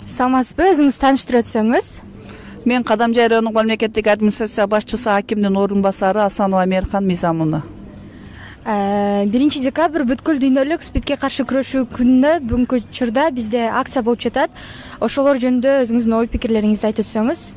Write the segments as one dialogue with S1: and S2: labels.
S1: Саламатсызбы, өзүңүз тааныштырып өтсөңүз?
S2: Мен Кадамжай райондук мамлекеттик администрация башчысы Акимдин орун басары Асанова Мээрхан Мизамовна.
S1: 1 декабрь бүткүл дүйнөлүк СПИДке каршы күрөшүү күнүнө бүгүнкү учурда бизде акция болуп жатат. Ошолор жөнүндө өзүңүздүн ой пикирлериңизди айтып өтсөңүз.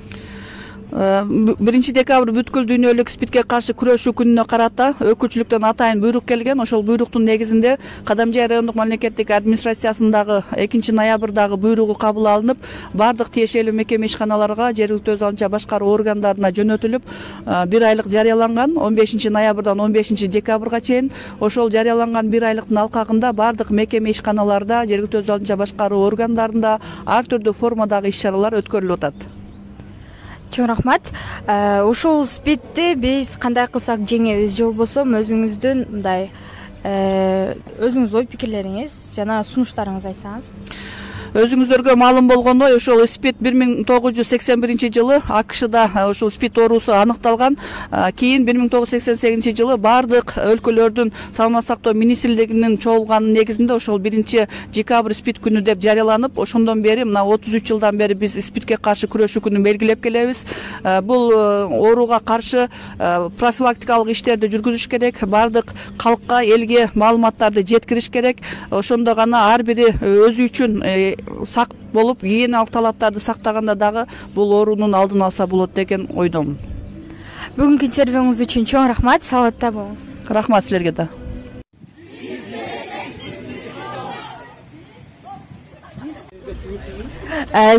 S2: 1 декабрь бүткүл дүйнөлүк СПИДке каршы күрөшүү күнүнө карата өкүлчүлүктөн атайын буйрук келген. Ошол буйруктун негизинде Кадамжай райондук мамлекеттик администрациясындагы 2 ноябрдагы буйругу кабыл алынып, бардык тиешелүү мекеме ишканаларга, жергиликтүү өз алынча башкаруу органдарына жөнөтүлүп, 1 айлык жарыяланган 15 ноябрдан 15 декабрга чейин. Ошол жарыяланган 1 айлыктын алкагында бардык мекеме ишканаларда, жергиликтүү өз алынча башкаруу органдарында ар түрдүү формадагы иш-чаралар өткөрүлүп атат.
S1: Чоң рахмат. Ушул СПИДти биз кандай кылсак жеңебиз, же болбосо өзүңүздүн мындай өзүңүз ой пикирлериңиз жана сунуштарыңызды айтсаңыз.
S2: Өзүңүздөргө маалым болгондой, ошол СПИД 1981 жылы АКШда ошол СПИД оорусу аныкталган. Кийин 1988 жылы бардык өлкөлөрдүн саламаттык сактоо министрлигинин чогулганын негизинде ошол 1 декабрь СПИД күнү деп жарыяланып, ошондон бери мына 33 жылдан бери биз СПИДке каршы күрөшүү күнүн белгилеп келебиз. Бул ооруга каршы профилактикалык иштерди жүргүзүш керек, бардык калкка, элге маалыматтарды жеткириш керек. Ошондо гана ар бири өзү үчүн сак болуп, гигиеналык талаптарды сактаганда дагы бул оорунун алдын алса болот деген ойдомун.
S1: Бүгүнкү интервьюңуз үчүн чоң рахмат, саламатта болуңуз.
S2: Рахмат силерге да.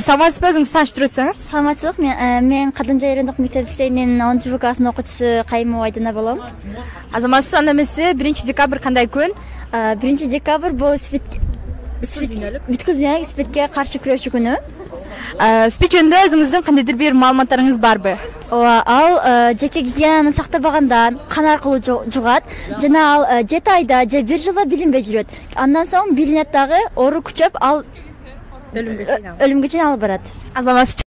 S1: Саламатсызбы, өзүңүз тааныштырып өтсөңүз?
S3: Саламатчылык, мен Кадамжай райондук мектеп-лицейинин 10 класстын окуучусу Кайымова Айдана болом.
S1: Азаматсыз, анда эмесе 1 декабрь кандай күн?
S3: 1 декабрь бул бүткүл дүйнөлүк СПИДке каршы күрөшүү күнү.
S1: СПИД жөнүндө өзүңүздүн кандайдыр бир маалыматтарыңыз барбы?
S3: Ал жеке гигиенаны сактабагандан кан аркылуу жугат жана ал 7 айда же 1 жылда билинбей жүрөт. Андан соң билинет дагы, оору күчөп, ал өлүмгө чейин алып барат.
S1: Азаматсыз